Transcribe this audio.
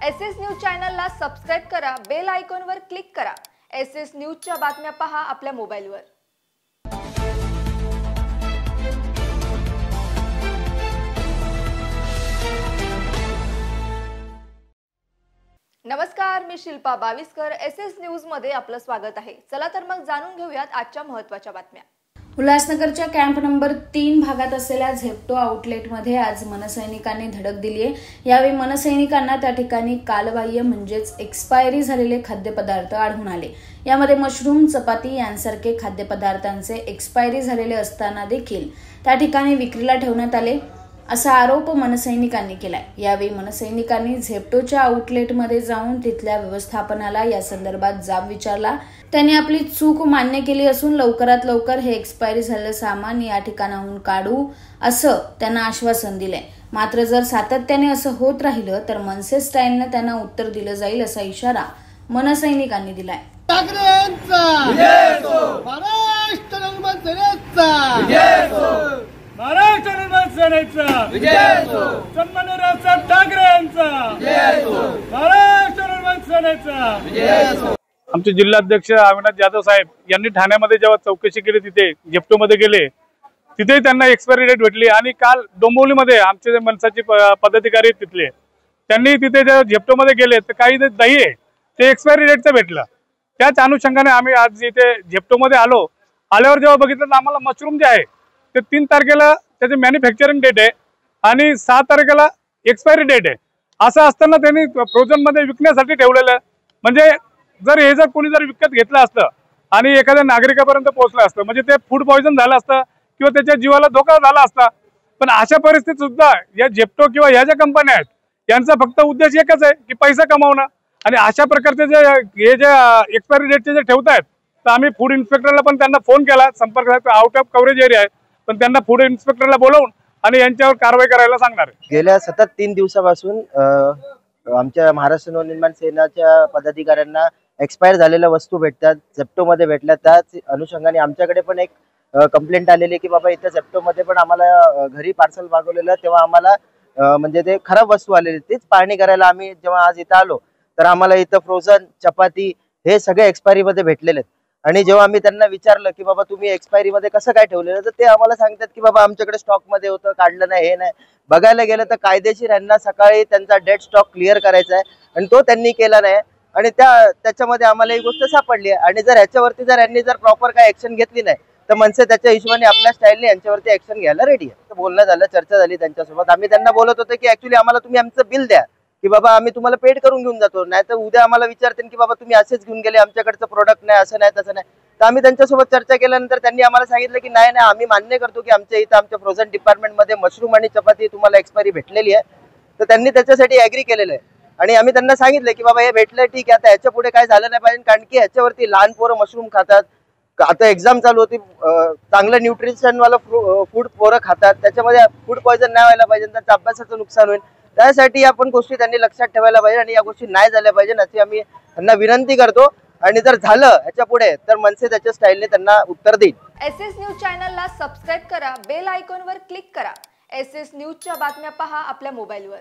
SS news चॅनलला subscribe करा, bell आयकॉनवर क्लिक करा। एसएस न्यूजच्या बातम्या पहा आपल्या मोबाईलवर। नमस्कार, मी शिल्पा बाविस्कर। एसएस न्यूज मध्ये आपलं स्वागत आहे। चला तर मग जाणून घेऊयात आजच्या महत्त्वाच्या बातम्या। उल्हासनगरच्या कॅम्प नंबर 3 भागात असलेल्या झेप्टो आउटलेटमध्ये आज मनसैनिकांनी धडक दिली आहे। यावेळी मनसैनिकांना त्या ठिकाणी कालबाह्य म्हणजेच एक्सपायरी झालेले खाद्यपदार्थ आढळून आले। यामध्ये मशरूम, चपाती यांसारखे खाद्यपदार्थांचे एक्सपायरी झालेले असताना देखील त्या ठिकाणी विक्रीला ठेवण्यात आले, असा आरोप मनसैनिकांनी केलाय। यावेळी मनसैनिकांनी झेप्टोच्या आउटलेटमध्ये जाऊन तिथल्या व्यवस्थापनाला या संदर्भात जाब विचारला। त्यांनी आपली चूक मान्य केली असून लवकरात लवकर हे एक्सपायरी झालेलं सामान या ठिकाणाहून काढू असं त्यांना आश्वासन दिलंय। मात्र जर सातत्याने असं होत राहिलं तर मनसे स्टाईलने त्यांना उत्तर दिलं जाईल असा इशारा मनसैनिकांनी दिलाय। महाराष्ट्र निर्माण सेनेचा विजय असो, सन्माननीय राजसाहेब ठाकरे यांचा विजय असो, महाराष्ट्र निर्माण सेनेचा विजय असो। आमचे जिल्हाध्यक्ष अविनाश जाधव साहेब यांनी ठाण्यामध्ये जेव्हा चौकशी केली, तिथे झेप्टोमध्ये गेले, तिथे त्यांना एक्सपायरी डेट भेटली। आणि काल डोंबिवलीमध्ये आमचे मनसाचे पदाधिकारी तिथले त्यांनी तिथे जेव्हा झेप्टोमध्ये गेले तर काही दही आहे ते एक्सपायरी डेटचं भेटलं। त्याच अनुषंगाने आम्ही आज इथे झेप्टोमध्ये आल्यावर जेव्हा बघितलं तर आम्हाला मशरूम जे आहे ते 3 तारखेला त्याची मॅन्युफॅक्चरिंग डेट आहे आणि 6 तारखेला एक्सपायरी डेट आहे। असं असताना त्यांनी फ्रोझन मध्ये विकण्यासाठी ठेवलेलं, म्हणजे जर कोणी विकत घेतलं असतं आणि एखाद्या नागरिकापर्यंत पोहोचलं असतं म्हणजे ते फूड पॉइझन झालं असतं किंवा त्याच्या जीवाला धोका झाला असता। पण अशा परिस्थितीत सुद्धा या झेप्टो किंवा या ज्या कंपन्या आहेत यांचा फक्त उद्देश एकच आहे की पैसा कमावणं। आणि अशा प्रकारचे जे एक्सपायरी डेटचे जे ठेवतायत तर आम्ही फूड इन्स्पेक्टरला पण त्यांना फोन केला, संपर्क आउट ऑफ कव्हरेज एरिया आहे, पण त्यांना फूड इन्स्पेक्टरला बोलवून आणि यांच्यावर कारवाई करायला सांगणार आहे। गेल्या सतत 3 दिवसापासून आमच्या महाराष्ट्र नवनिर्माण सेनेच्या पदाधिकाऱ्यांना एक्सपायर झालेल्या वस्तू भेटतात, झेप्टोमध्ये भेटल्या। त्याच अनुषंगाने आमच्याकडे पण एक कंप्लेंट आलेली की बाबा इथे झेप्टोमध्ये पण आम्हाला घरी पार्सल मागवलेलं, तेव्हा आम्हाला म्हणजे ते खराब वस्तू आलेली, तीच पाहणी करायला आम्ही जेव्हा आज इथं आलो तर आम्हाला इथं फ्रोझन, चपाती हे सगळे एक्सपायरी मध्ये भेटलेले आहेत। आणि जेव्हा आम्ही त्यांना विचारलं की बाबा तुम्ही एक्सपायरी मध्ये कसं काय ठेवलेलं, तर ते आम्हाला सांगतात की बाबा आमच्याकडे स्टॉक मध्ये होतं, काढलं नाही, हे नाही। बघायला गेलं तर कायदेशीर यांना सकाळी त्यांचा डेड स्टॉक क्लिअर करायचा आहे आणि तो त्यांनी केला नाही आणि त्याच्यामध्ये आम्हाला ही गोष्ट सापडली आहे। आणि जर ह्याच्यावरती यांनी प्रॉपर काय ऍक्शन घेतली नाही तर मनसे त्याच्या हिशोबाने आपल्या स्टाईलने यांच्यावरती ऍक्शन घ्यायला रेडी आहे। बोलणं झालं, चर्चा झाली त्यांच्यासोबत। आम्ही त्यांना बोलत होतो की ऍक्च्युली आम्हाला तुम्ही आमचं बिल द्या की बाबा आम्ही तुम्हाला पेड करून घेऊन जातो, नाही तर उद्या आम्हाला विचारतील की बाबा तुम्ही असेच घेऊन गेले, आमच्याकडचं प्रोडक्ट नाही, असं नाही तसं नाही। तर आम्ही त्यांच्यासोबत चर्चा केल्यानंतर त्यांनी आम्हाला सांगितलं की नाही आम्ही मान्य करतो की आमच्या इथं आमच्या फ्रोझन डिपार्टमेंटमध्ये मशरूम आणि चपाती तुम्हाला एक्सपायरी भेटलेली आहे। तर त्यांनी त्याच्यासाठी ऍग्री केलेलं आहे आणि आम्ही त्यांना सांगितलं की बाबा हे भेटलं ठीक आहे, आता ह्याच्या पुढे काय झालं नाही पाहिजे, कारण की ह्याच्यावरती लहान पोरं मशरूम खातात, आता एक्झाम चालू होती, चांगलं न्यूट्रिशन वाला फूड पोरं खातात, त्याच्यामध्ये फूड पॉइझन नाही व्हायला पाहिजे, त्यांचं अभ्यासाचं नुकसान होईल। त्यासाठी आपण गोष्टी त्यांनी लक्षात ठेवायला पाहिजे आणि या गोष्टी नाही झाल्या पाहिजे अशी आम्ही त्यांना विनंती करतो। आणि जर झालं ह्याच्या पुढे तर मनसे त्याच्या स्टाईलने त्यांना उत्तर देईल। एसएस न्यूज चॅनलला सबस्क्राइब करा, बेल आयकॉनवर क्लिक करा। एसएस न्यूजच्या बातम्या पहा आपल्या मोबाईलवर।